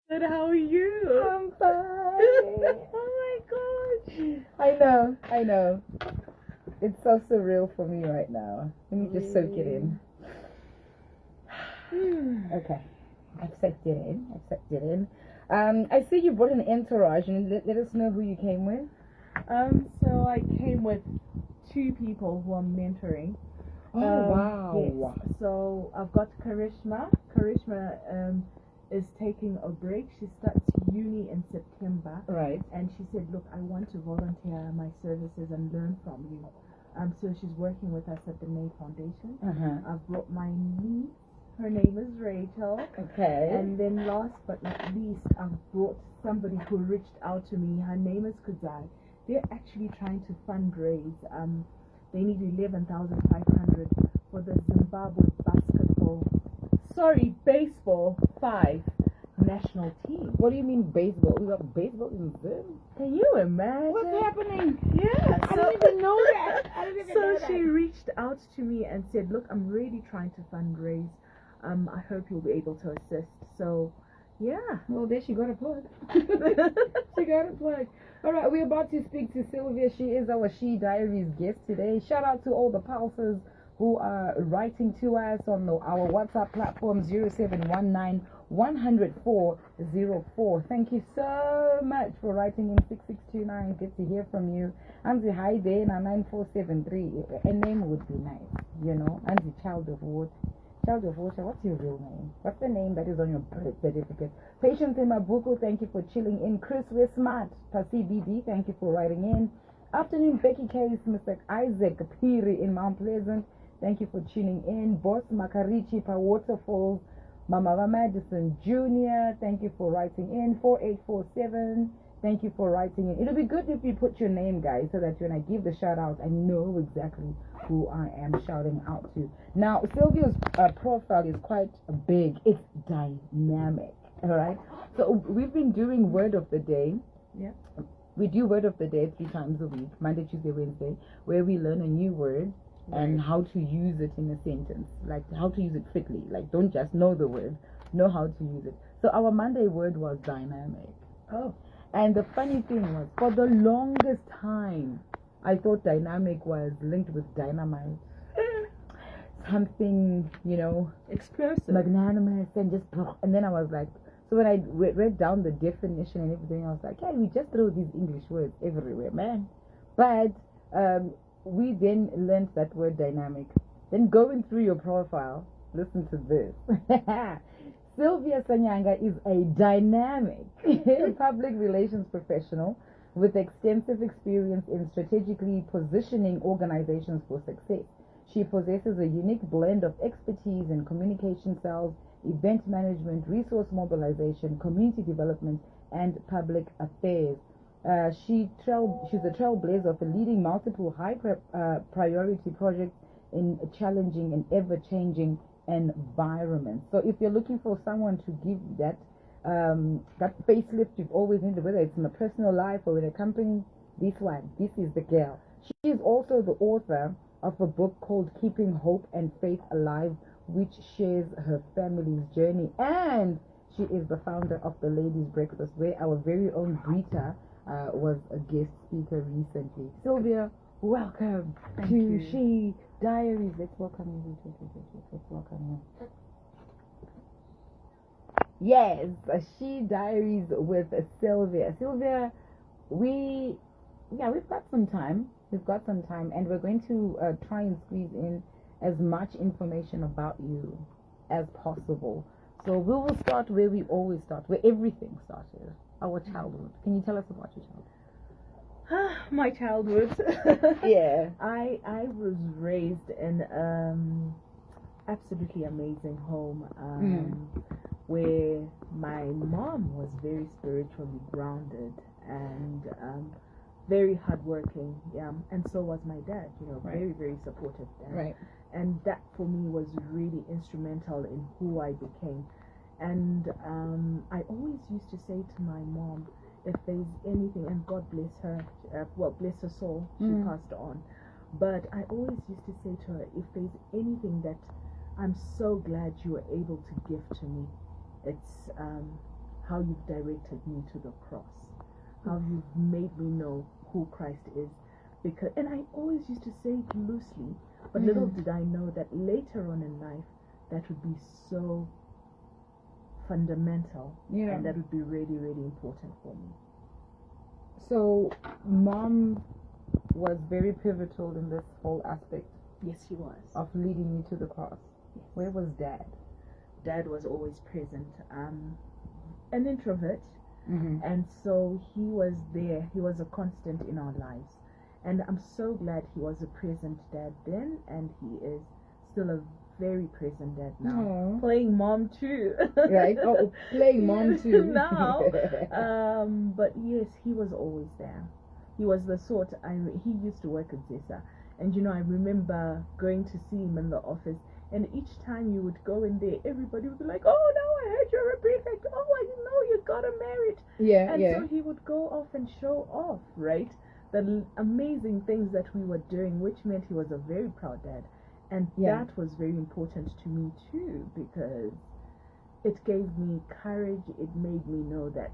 Good, how are you? I'm fine. Oh my gosh. I know. It's so surreal for me right now. Let me just soak it in. Okay. I've soaked it in. I see you brought an entourage, and let us know who you came with. So I came with two people who I'm mentoring. Oh, wow. Yes. So I've got Karishma. Karishma is taking a break. She starts uni in September. Right. And she said, look, I want to volunteer my services and learn from you. So she's working with us at the May Foundation. Uh-huh. I've brought my niece. Her name is Rachel. Okay. And then last but not least, I've brought somebody who reached out to me. Her name is Kuzai. They're actually trying to fundraise. They need 11,500 for the Zimbabwe baseball 5 national team. What do you mean baseball? We got baseball in Zim? Can you imagine? What's happening? Yeah. I didn't even know that. So she reached out to me and said, look, I'm really trying to fundraise. I hope you'll be able to assist. So, yeah. Well, there she got a plug. She got a plug. All right, we're about to speak to Sylvia. She is our She Diaries guest today. Shout out to all the pulsers who are writing to us on our WhatsApp platform 0719 104. Thank you so much for writing in 6629. Good to hear from you. Anzi, hi there, now 9473. A name would be nice, you know. Anzi, Child of Water. Child of Water, what's your real name? What's the name that is on your birth certificate? Patience in Mabuku, thank you for chilling in. Chris, we're smart. Pasi BD, thank you for writing in. Afternoon, BeckyK, Mr. Isaac Piri in Mount Pleasant. Thank you for tuning in. Boss Makarichi Pa Waterfalls. Mama Madison Jr., thank you for writing in. 4847, thank you for writing in. It'll be good if you put your name, guys, so that when I give the shout out, I know exactly who I am shouting out to. Now, Sylvia's profile is quite big. It's dynamic, all right? So we've been doing Word of the Day. Yeah. We do Word of the Day 3 times a week, Monday, Tuesday, Wednesday, where we learn a new word. Right. And how to use it in a sentence, like how to use it fitly. Like, don't just know the word, know how to use it. So our Monday word was dynamic. Oh. And the funny thing was, for the longest time, I thought dynamic was linked with dynamite. Something, you know, explosive, magnanimous, and just. And then I was like, so when I read down the definition and everything, I was like, hey, we just throw these English words everywhere, man. But we then learned that word dynamic. Then going through your profile, listen to this. Sylvia Sanyanga is a dynamic public relations professional with extensive experience in strategically positioning organizations for success. She possesses a unique blend of expertise in communication sales, event management, resource mobilization, community development, and public affairs. She's a trailblazer for leading multiple high priority projects in challenging and ever-changing environments. So if you're looking for someone to give that that facelift you've always needed, whether it's in a personal life or in a company, this is the girl. She is also the author of a book called Keeping Hope and Faith Alive, which shares her family's journey. And she is the founder of the Ladies Breakfast, where our very own Brita was a guest speaker recently. Sylvia, welcome to She Diaries. Let's welcome you. Let's welcome you. Yes, She Diaries with Sylvia. Sylvia, we've got some time. And we're going to try and squeeze in as much information about you as possible. So we will start where we always start, where everything started. Our childhood. Can you tell us about your childhood? My childhood. Yeah. I was raised in absolutely amazing home where my mom was very spiritually grounded and very hardworking. Yeah, and so was my dad. You know, very very supportive dad. Right. And that for me was really instrumental in who I became. And I always used to say to my mom, if there's anything, and God bless her, bless her soul, she passed on. But I always used to say to her, if there's anything that I'm so glad you were able to give to me, it's how you've directed me to the cross, how you've made me know who Christ is. Because, and I always used to say it loosely, but little did I know that later on in life, that would be so fundamental, and that would be really, really important for me. So, Mom was very pivotal in this whole aspect. Yes, he was. Of leading you to the cross. Yes. Where was Dad? Dad was always present. An introvert, and so he was there. He was a constant in our lives, and I'm so glad he was a present dad then, and he is still a very present dad now. Aww. Playing mom too. Right? Oh, playing mom too. Now. But yes, he was always there. He was the sort, he used to work at Zesa. And I remember going to see him in the office. And each time you would go in there, everybody would be like, oh, no, I heard you're a prefect. Oh, I know you got a merit. Yeah, and so he would go off and show off, right? The amazing things that we were doing, which meant he was a very proud dad. And that was very important to me too, because it gave me courage. It made me know that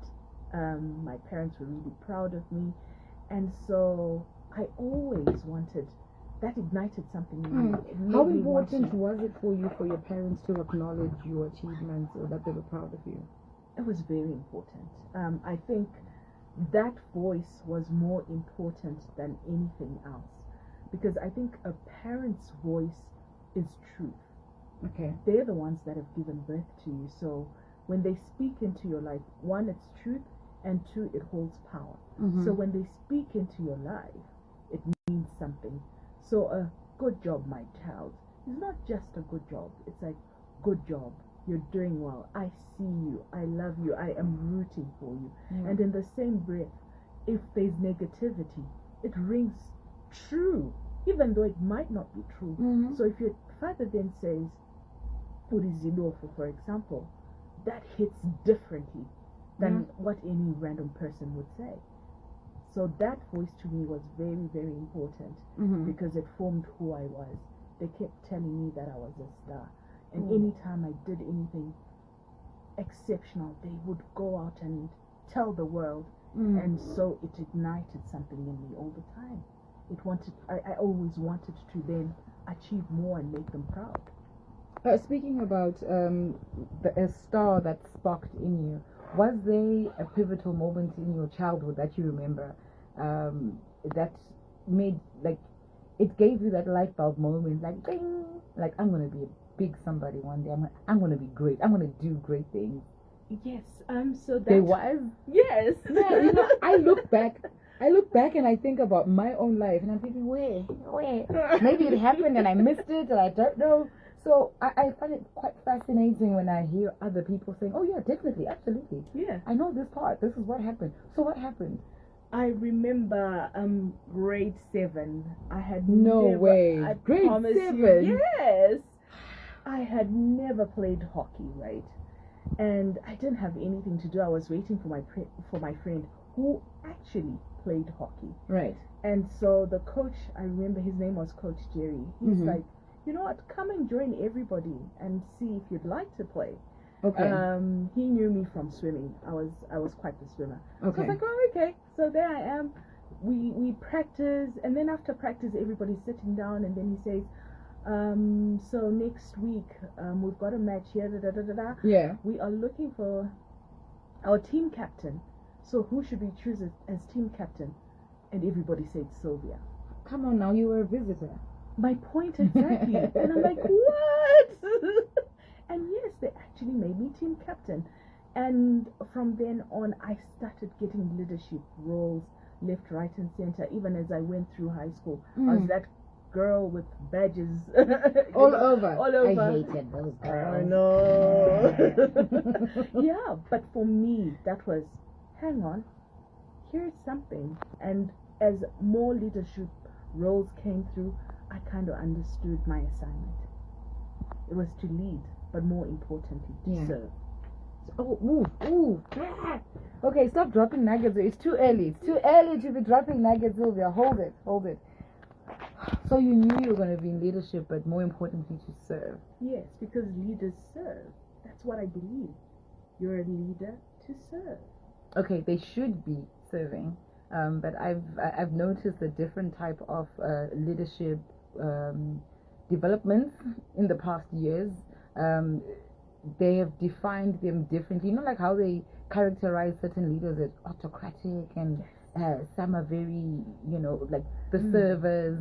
my parents were really proud of me. And so I always wanted, that ignited something in me. How important was it for you, for your parents to acknowledge your achievements or that they were proud of you? It was very important. I think that voice was more important than anything else. Because I think a parent's voice is truth. Okay. They're the ones that have given birth to you. So when they speak into your life, one, it's truth, and two, it holds power. So when they speak into your life, it means something. So a good job, my child, is not just a good job. It's like, good job. You're doing well. I see you. I love you. I am rooting for you. And in the same breath, if there's negativity, it rings true, even though it might not be true. So if your father then says, Urizilofo, for example, that hits differently than what any random person would say. So that voice to me was very, very important because it formed who I was. They kept telling me that I was a star. And anytime I did anything exceptional, they would go out and tell the world. And so it ignited something in me all the time. I always wanted to then achieve more and make them proud. Speaking about a star that sparked in you, was there a pivotal moment in your childhood that you remember that made, like, it gave you that light bulb moment, like, ding, like, I'm going to be a big somebody one day. I'm going to be great. I'm going to do great things. Yes. So that there was. Yes. Yeah. I look back and I think about my own life, and I'm thinking, where? Maybe it happened and I missed it, and I don't know. So I find it quite fascinating when I hear other people saying, oh yeah, definitely, absolutely. Yeah. I know this part. This is what happened. So what happened? I remember grade 7. I had way. I Grade 7? Yes. I had never played hockey, right? And I didn't have anything to do. I was waiting for my friend who actually played hockey. Right. And so the coach, I remember his name was Coach Jerry. He's like, you know what, come and join everybody and see if you'd like to play. Okay. He knew me from swimming. I was quite the swimmer. Okay. So I was like, oh, okay. So there I am. We practice, and then after practice, everybody's sitting down, and then he says, so next week, we've got a match here, Yeah. We are looking for our team captain. So who should we choose as team captain? And everybody said Sylvia. Come on now, you were a visitor. My point exactly. And I'm like, what? And yes, they actually made me team captain. And from then on, I started getting leadership roles left, right, and center. Even as I went through high school, I was that girl with badges all over. I hated those girls. I know. Yeah, but for me, that was, hang on, here's something. And as more leadership roles came through, I kind of understood my assignment. It was to lead, but more importantly, to serve. Okay, stop dropping nuggets. It's too early. It's too early to be dropping nuggets, Sylvia. Hold it. So you knew you were going to be in leadership, but more importantly, to serve. Yes, because leaders serve. That's what I believe. You're a leader to to serve. Okay, they should be serving, but I've noticed a different type of leadership developments in the past years. They have defined them differently. You know, like how they characterize certain leaders as autocratic, and some are very, like the servers.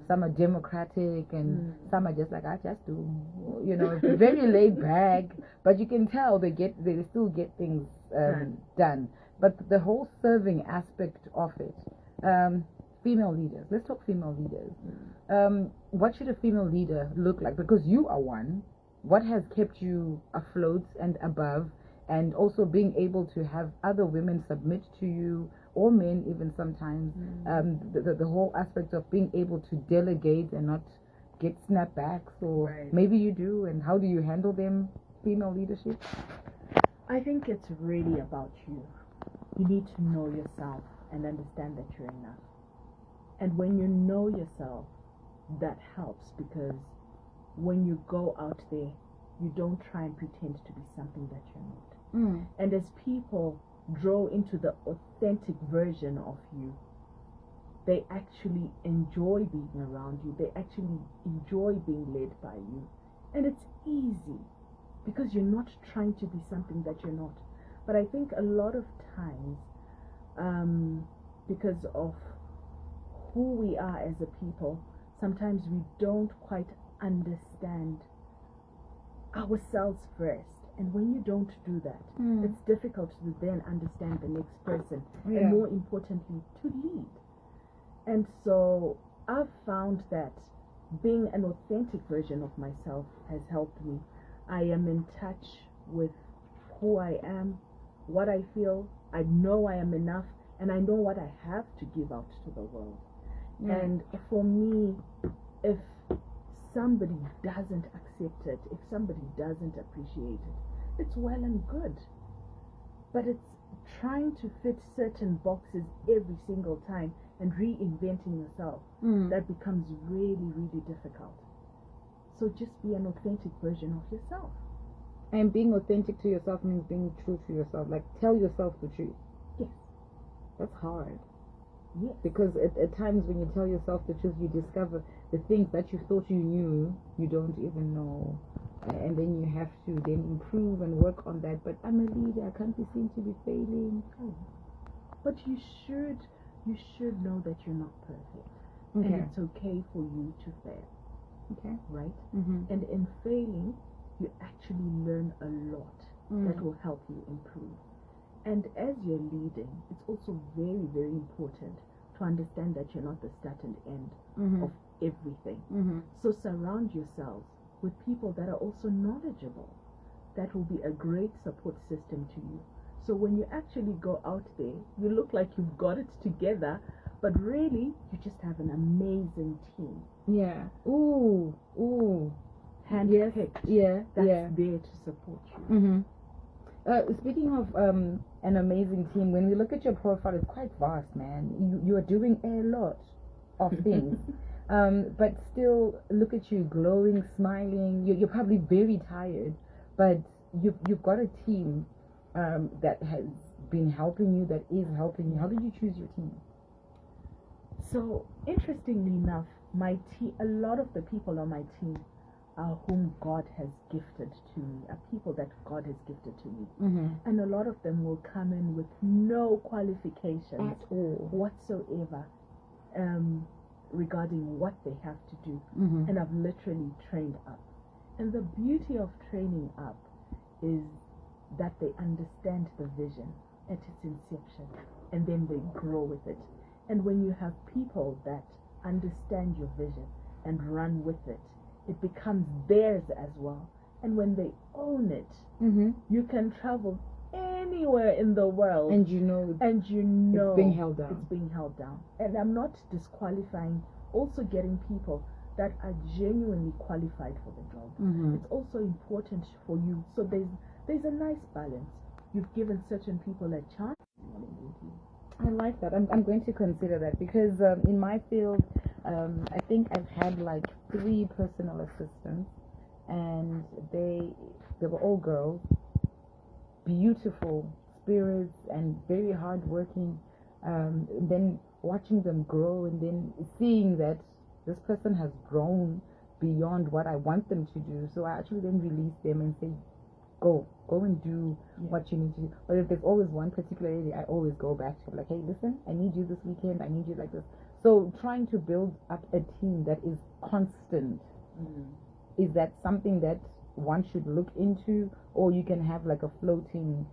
Some are democratic, and some are just like, I just do, very laid back. But you can tell they still get things done. But the whole serving aspect of it, female leaders. Let's talk female leaders. What should a female leader look like? Because you are one. What has kept you afloat and above, and also being able to have other women submit to you, or men even sometimes, the whole aspect of being able to delegate and not get snapbacks, or maybe you do, and how do you handle them, female leadership? I think it's really about you. You need to know yourself and understand that you're enough. And when you know yourself, that helps, because when you go out there, you don't try and pretend to be something that you're not. And as people draw into the authentic version of you, they actually enjoy being around you. They actually enjoy being led by you. And it's easy, because you're not trying to be something that you're not. But I think a lot of times, because of who we are as a people, sometimes we don't quite understand ourselves first. And when you don't do that, it's difficult to then understand the next person, and more importantly, to lead. And so I've found that being an authentic version of myself has helped me. I am in touch with who I am, what I feel. I know I am enough, and I know what I have to give out to the world. And for me, if somebody doesn't accept it, if somebody doesn't appreciate it, it's well and good. But it's trying to fit certain boxes every single time and reinventing yourself that becomes really, really difficult. So just be an authentic version of yourself. And being authentic to yourself means being true to yourself. Like, tell yourself the truth. Yes. That's hard. Yes. Because at times when you tell yourself the truth, you discover the things that you thought you knew, you don't even know. And then you have to then improve and work on that. But I'm a leader, I can't be seen to be failing. But you should know that you're not perfect. Okay. And it's okay for you to fail. Okay. Right? And in failing, you actually learn a lot that will help you improve. And as you're leading, it's also very, very important to understand that you're not the start and end of everything. So surround yourselves with people that are also knowledgeable. That will be a great support system to you. So when you actually go out there, you look like you've got it together, but really, you just have an amazing team. Yeah. Ooh. Handpicked. Yeah. That's there to support you. Speaking of an amazing team, when we look at your profile, it's quite vast, man. You are doing a lot of things. But still, look at you, glowing, smiling. You're probably very tired, but you've got a team that has been helping you, that is helping you. How did you choose your team? So, interestingly enough, a lot of the people on my team are whom God has gifted to me, are people that God has gifted to me. And a lot of them will come in with no qualifications At all whatsoever regarding what they have to do. And I've literally trained up. And the beauty of training up is that they understand the vision at its inception, and then they grow with it. And when you have people that understand your vision and run with it, it becomes theirs as well. And when they own it, you can travel anywhere in the world, and you know it's being held down. It's being held down. And I'm not disqualifying also getting people that are genuinely qualified for the job. It's also important for you. So there's a nice balance. You've given certain people a chance. I like that. I'm going to consider that, because in my field, I think I've had like 3 personal assistants, and they were all girls, beautiful, spirits and very hardworking. Then watching them grow and then seeing that this person has grown beyond what I want them to do. So I actually then release them and say, go and do what you need to do. But if there's always one particular area, I always go back to like, hey, listen, I need you this weekend. I need you like this. So trying to build up a team that is constant. Is that something that one should look into, or you can have like a floating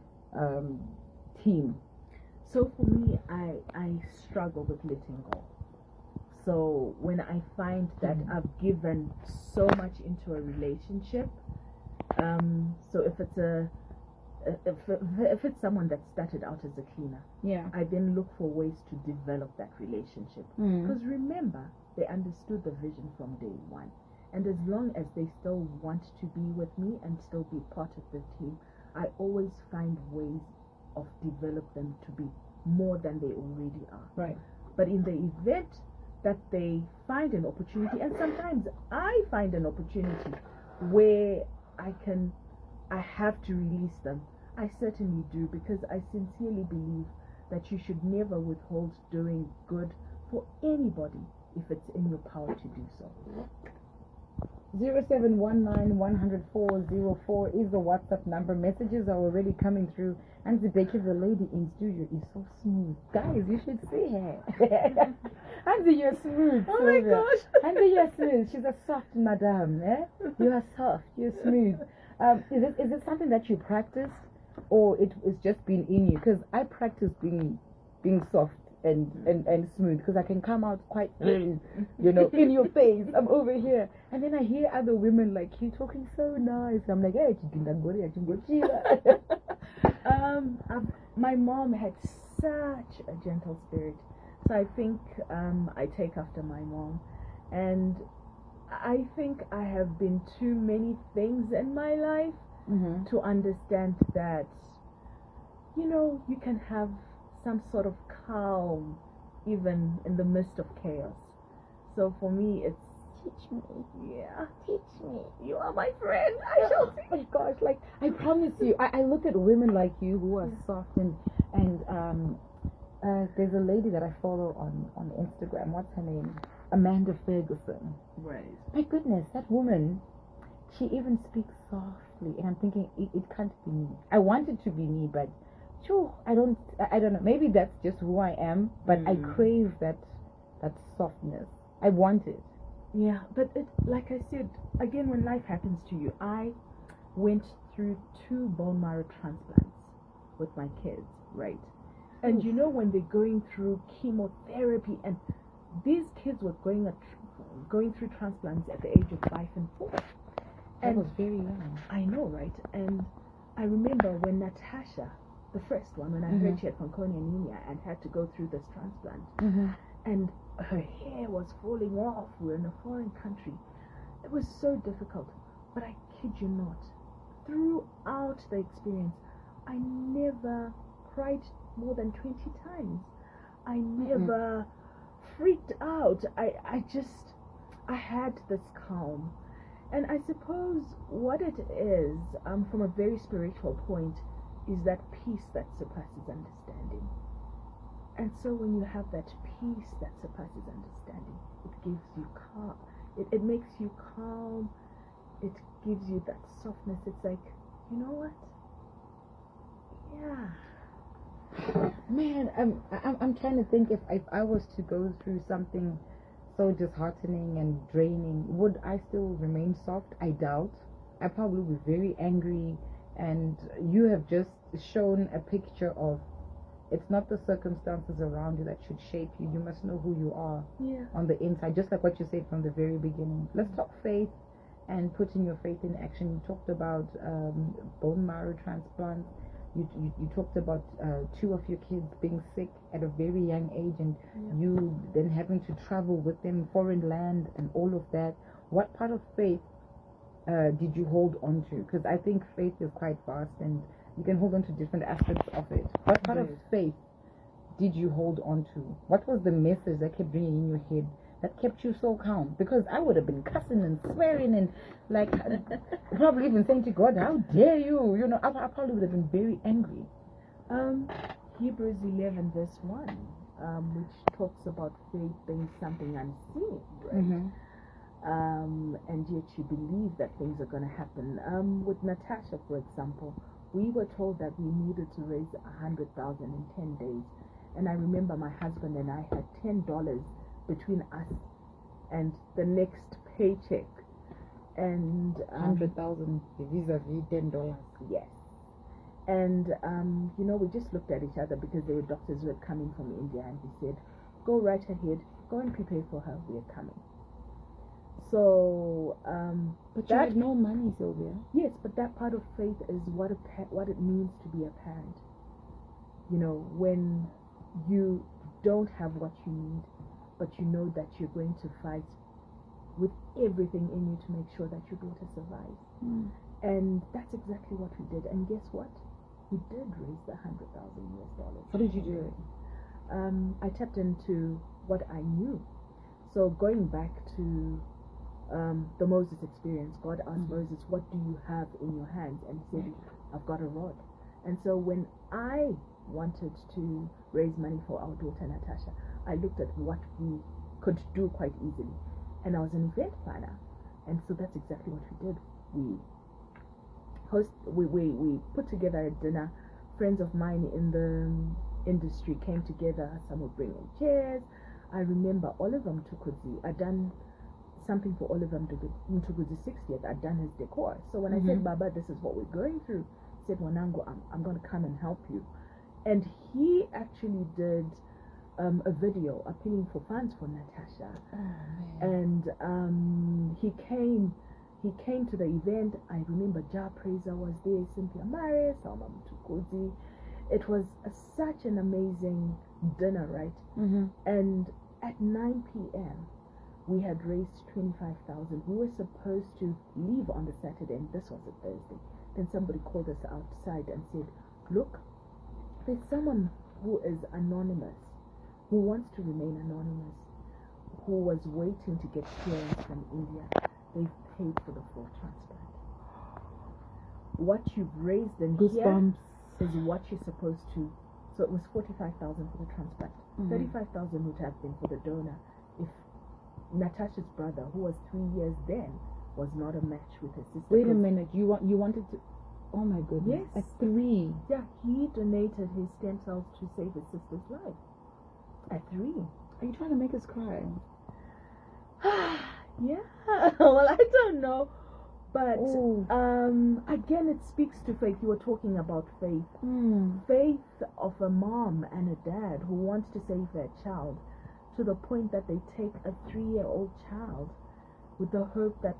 team? So for me, I struggle with letting go. So when I find that I've given so much into a relationship, so if it's someone that started out as a cleaner, I then look for ways to develop that relationship. Because remember, they understood the vision from day one. And as long as they still want to be with me and still be part of the team, I always find ways of develop them to be more than they already are. Right. But in the event that they find an opportunity, and sometimes I find an opportunity where I have to release them, I certainly do, because I sincerely believe that you should never withhold doing good for anybody if it's in your power to do so. 0719-100-404 is the WhatsApp number. Messages are already coming through. And BeckyK, the lady in studio, is so smooth. Guys, you should see her. Andy, you're smooth. Oh my gosh. Andy, you're smooth. She's a soft madam. You are soft. You're smooth. Is it something that you practiced, or it's just been in you? Because I practice being soft and smooth, because I can come out quite in your face. I'm over here, and then I hear other women like you talking so nice. I'm like, hey, my mom had such a gentle spirit, so I think I take after my mom, and I think I have been too many things in my life to understand that you can have some sort of calm even in the midst of chaos. So for me, it's teach me. You are my friend. I shall teach. Oh my gosh, like I promise you, I look at women like you who are soft and there's a lady that I follow on Instagram. What's her name? Amanda Ferguson. Right. My goodness, that woman, she even speaks softly, and I'm thinking it can't be me. I want it to be me, but I don't know. Maybe that's just who I am, but I crave that softness. I want it. Yeah, but like I said, again, when life happens to you, I went through 2 bone marrow transplants with my kids, right? And when they're going through chemotherapy, and these kids were going through transplants at the age of 5 and 4. That was very young. I know, right? And I remember when Natasha, the first one, when I heard she had Fanconi anemia and had to go through this transplant, and her hair was falling off. We're in a foreign country. It was so difficult. But I kid you not, throughout the experience, I never cried more than 20 times. I never freaked out. I had this calm. And I suppose what it is, from a very spiritual point, is that peace that surpasses understanding. And so when you have that peace that surpasses understanding, it gives you calm. It makes you calm. It gives you that softness. It's like, you know what? Yeah. Man, I'm trying to think if I was to go through something so disheartening and draining, would I still remain soft? I doubt. I probably would be very angry, and you have just shown a picture of it's not the circumstances around you that should shape you. You must know who you are on the inside, just like what you said from the very beginning. Let's talk faith and putting your faith in action. You talked about bone marrow transplants. You talked about 2 of your kids being sick at a very young age, and you then having to travel with them, foreign land, and all of that. What part of faith did you hold on to? Because I think faith is quite vast, and you can hold on to different aspects of it. What part of faith did you hold on to? What was the message that kept ringing in your head that kept you so calm? Because I would have been cussing and swearing and like probably even saying to God, how dare you? I probably would have been very angry. Hebrews 11 verse 1, which talks about faith being something unseen, right? Mm-hmm. And yet you believe that things are going to happen. With Natasha, for example, we were told that we needed to raise 100,000 in 10 days. And I remember my husband and I had $10 between us and the next paycheck. And 100,000 vis-a-vis $10. yes. And we just looked at each other because there were doctors who had come in from India, and we said, go right ahead, go and prepare for her, we're coming. So but you had no money, Sylvia. Yes, but that part of faith is what it means to be a parent. When you don't have what you need, but you know that you're going to fight with everything in you to make sure that your daughter survives. And that's exactly what we did. And guess what? We did raise the $100,000 US. How did you do it? I tapped into what I knew. So going back to the Moses experience, God asked Moses, what do you have in your hands? And he said, I've got a rod. And so when I wanted to raise money for our daughter Natasha, I looked at what we could do quite easily. And I was an event planner. And so that's exactly what we did. We put together a dinner. Friends of mine in the industry came together. Some would bring in chairs. I remember Oliver Mtukudzi. I'd done something for Oliver Mtukudzi's 60th. I'd done his decor. So when I said, Baba, this is what we're going through, he said, Wanango, I'm going to come and help you. And he actually did a video appealing for funds for Natasha. And he came to the event. I remember Ja Praiser was there, Cynthia Maris, Salma Mtukudzi. It was such an amazing dinner, right? And at 9 p.m. we had raised 25,000. We were supposed to leave on the Saturday, and this was a Thursday. Then somebody called us outside and said, look, there's someone who is anonymous, who wants to remain anonymous, who was waiting to get clearance from India. They've paid for the full transplant. What you've raised in here is what you're supposed to. So it was 45,000 for the transplant. 35,000 would have been for the donor if Natasha's brother, who was 3 years then, was not a match with his sister. Wait a minute, you wanted to? Oh my goodness! Yes. At 3. Yeah, he donated his stem cells to save his sister's life. At 3. Are you trying to make us cry? Yeah. Well, I don't know, but again, it speaks to faith. You were talking about faith. Faith of a mom and a dad who wants to save their child, to the point that they take a 3-year-old child with the hope that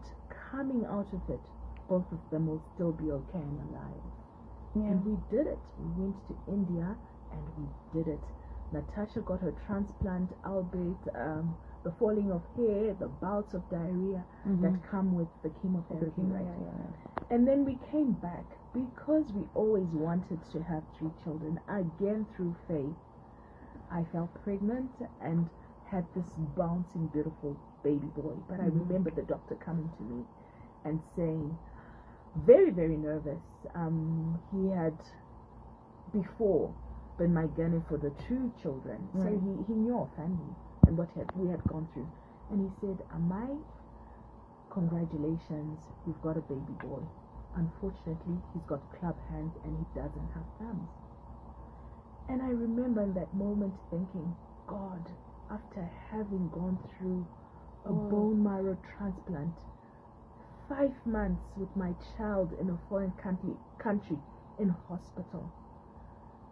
coming out of it, both of them will still be okay and alive. And we did it. We went to India and we did it. Natasha got her transplant, albeit the falling of hair, the bouts of diarrhea that come with the chemotherapy, right? And then we came back because we always wanted to have 3 children. Again, through faith, I fell pregnant and had this bouncing, beautiful baby boy. But I remember the doctor coming to me and saying, very, very nervous. He had before been my gynae for the 2 children, so he knew our family and what we had gone through. And he said, Amai, congratulations, you've got a baby boy. Unfortunately, he's got club hands and he doesn't have thumbs. And I remember in that moment thinking, God, after having gone through a bone marrow transplant, 5 months with my child in a foreign country in hospital,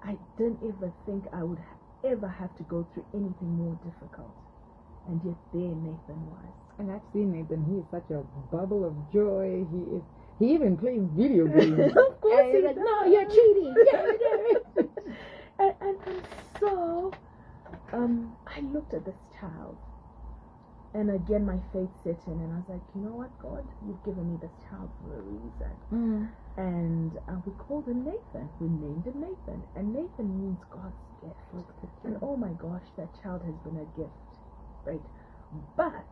I didn't ever think I would ever have to go through anything more difficult. And yet there Nathan was. And I've seen Nathan. He is such a bubble of joy. He even plays video games. Of course and he's like, no, you're cheating. and so I looked at this child, and again my faith set in, and I was like, you know what, God, you've given me this child for a reason. And we called him Nathan. We named him Nathan, and Nathan means God's gift. And oh my gosh, that child has been a gift, right? But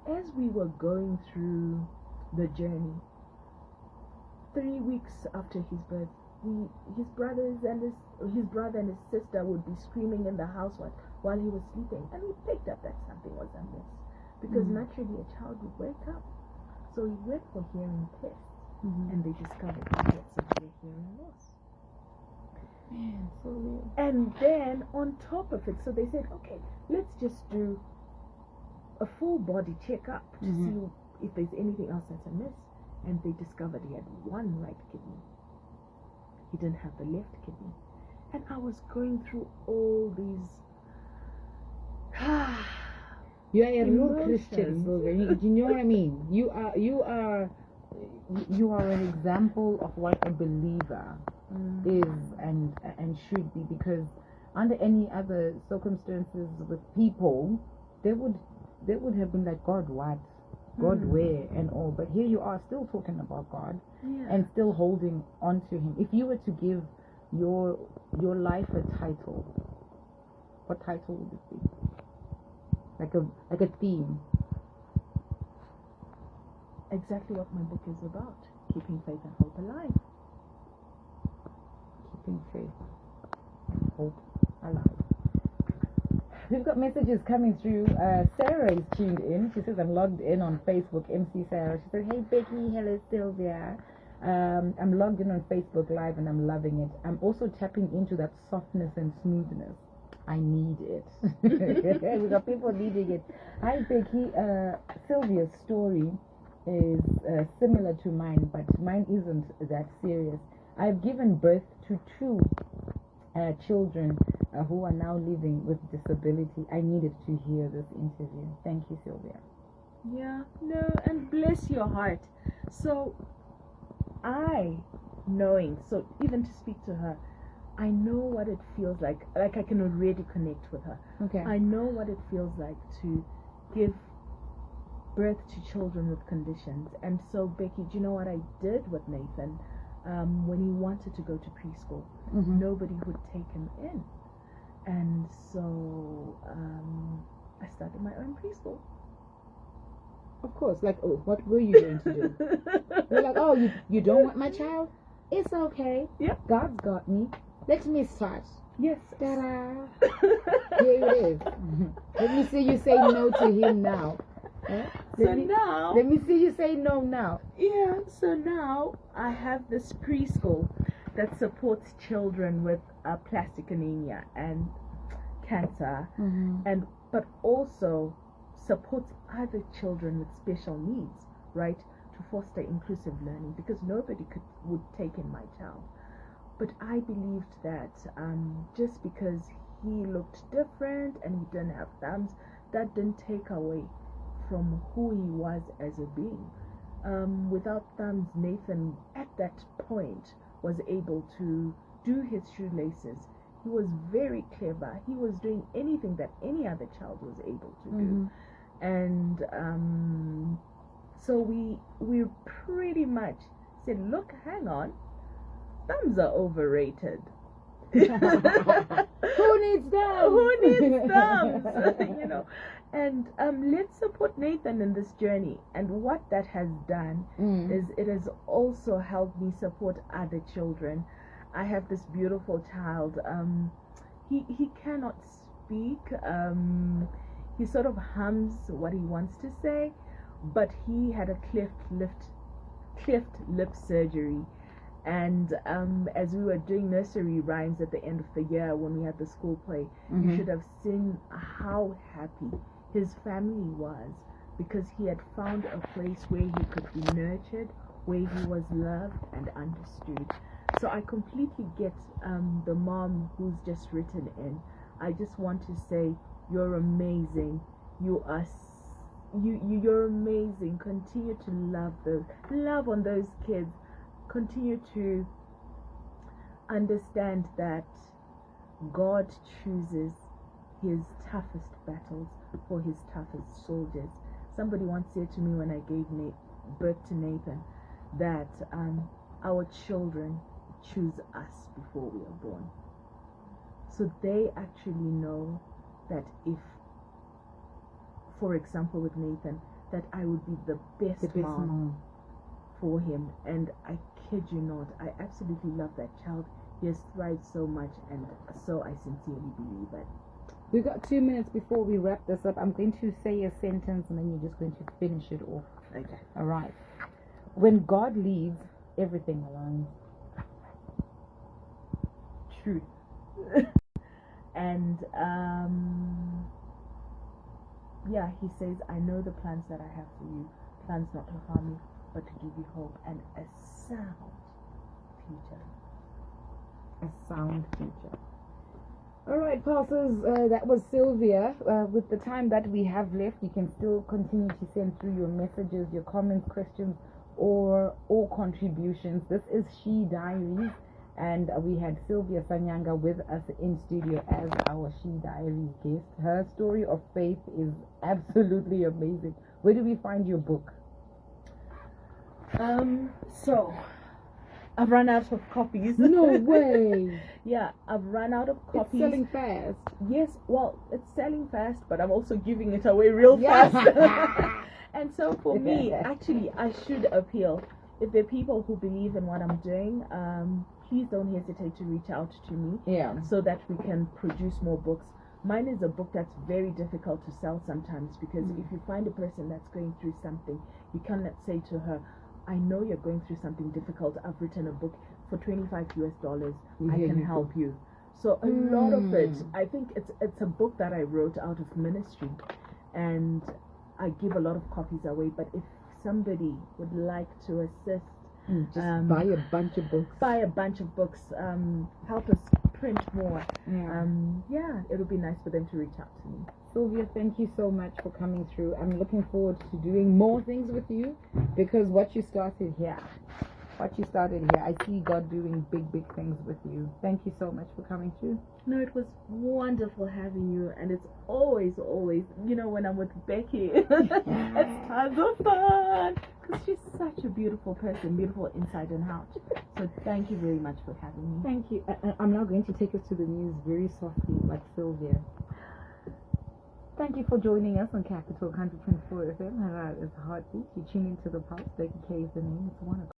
as we were going through the journey, 3 weeks after his birth, his brothers and his brother and his sister would be screaming in the house while he was sleeping, and we picked up that something was amiss, because naturally a child would wake up. So he went for hearing tests, and they discovered he had severe hearing loss. Man, so weird. And then on top of it, so they said, okay, let's just do a full body checkup to see if there's anything else that's amiss. And they discovered he had one right kidney. He didn't have the left kidney. And I was going through all these you are a real emotions. Christian, Sylvia. You know what I mean? You are an example of what a believer is and should be, because under any other circumstances with people, they would have been like, God, what? God, where? And all. But here you are still talking about God and still holding on to Him. If you were to give your life a title, what title would it be? Like a theme. Exactly what my book is about. Keeping faith and hope alive. Keeping faith and hope alive. We've got messages coming through. Sarah is tuned in. She says, I'm logged in on Facebook, MC Sarah. She says, hey Becky, hello Sylvia. I'm logged in on Facebook Live and I'm loving it. I'm also tapping into that softness and smoothness. I need it. We got people needing it. Hi Becky. Sylvia's story is similar to mine, but mine isn't that serious. I've given birth to two children who are now living with disability. I needed to hear this interview. Thank you, Sylvia. Yeah, no, and bless your heart. So even to speak to her, I know what it feels like I can already connect with her. Okay. I know what it feels like to give birth to children with conditions. And so, Becky, do you know what I did with Nathan? When he wanted to go to preschool, nobody would take him in. And so I started my own preschool. Of course, like, oh, what were you going to do? You're like, oh, you don't want my child? It's okay. Yeah. God's got me. Let me start. Yes. Ta-da. Here it is. Let me see you say no to him now. Let me see you say no now. Yeah, so now I have this preschool that supports children with plastic anemia and cancer, but also supports other children with special needs, right, to foster inclusive learning, because nobody would take in my child. But I believed that just because he looked different and he didn't have thumbs, that didn't take away from who he was as a being. Without thumbs, Nathan at that point was able to do his shoelaces. He was very clever. He was doing anything that any other child was able to do. And so we pretty much said, look, hang on, thumbs are overrated. Who needs thumbs? Who needs thumbs? You know. And let's support Nathan in this journey. And what that has done is it has also helped me support other children. I have this beautiful child. He cannot speak. He sort of hums what he wants to say, but he had a cleft lip surgery. And as we were doing nursery rhymes at the end of the year when we had the school play, you should have seen how happy his family was, because he had found a place where he could be nurtured, where he was loved and understood. So I completely get the mom who's just written in. I just want to say, you're amazing. You're amazing. Continue to love on those kids. Continue to understand that God chooses his toughest battles for his toughest soldiers. Somebody once said to me when I gave birth to Nathan that our children choose us before we are born. So they actually know that if, for example with Nathan, that I would be the best mom for him, and I kid you not, I absolutely love that child. He has thrived so much, and so I sincerely believe it. We got 2 minutes before we wrap this up. I'm going to say a sentence and then you're just going to finish it off. Okay. All right. When God leads, everything aligns. Truth. And yeah, he says, I know the plans that I have for you, plans not to harm you, but to give you hope and a sound future. A sound future. All right, pastors, that was Sylvia. With the time that we have left, you can still continue to send through your messages, your comments, questions, or contributions. This is She Diaries, and we had Sylvia Sanyanga with us in studio as our She Diaries guest. Her story of faith is absolutely amazing. Where do we find your book? So I've run out of copies. No way. Yeah, I've run out of copies. It's selling fast. Yes, well, it's selling fast, but I'm also giving it away real fast. And so for me, actually, I should appeal. If there are people who believe in what I'm doing, please don't hesitate to reach out to me. Yeah. So that we can produce more books. Mine is a book that's very difficult to sell sometimes, because if you find a person that's going through something, you cannot say to her, I know you're going through something difficult. I've written a book for $25. I can help you. So a lot of it, I think it's a book that I wrote out of ministry, and I give a lot of copies away. But if somebody would like to assist, just buy a bunch of books. Buy a bunch of books. Help us print more. Yeah. It'll be nice for them to reach out to me. Sylvia, thank you so much for coming through. I'm looking forward to doing more things with you, because what you started here, I see God doing big things with you. Thank you so much for coming through. No, it was wonderful having you, and it's always, when I'm with Becky, it's tons of fun, because she's such a beautiful person, beautiful inside and out. So thank you very much for having me. Thank you. I'm now going to take us to the news very softly, like Sylvia. Thank you for joining us on Capital 100.4 FM. It's Heartbeat. You tune into the pulse. BeckyK is the name. It's 1 o'clock.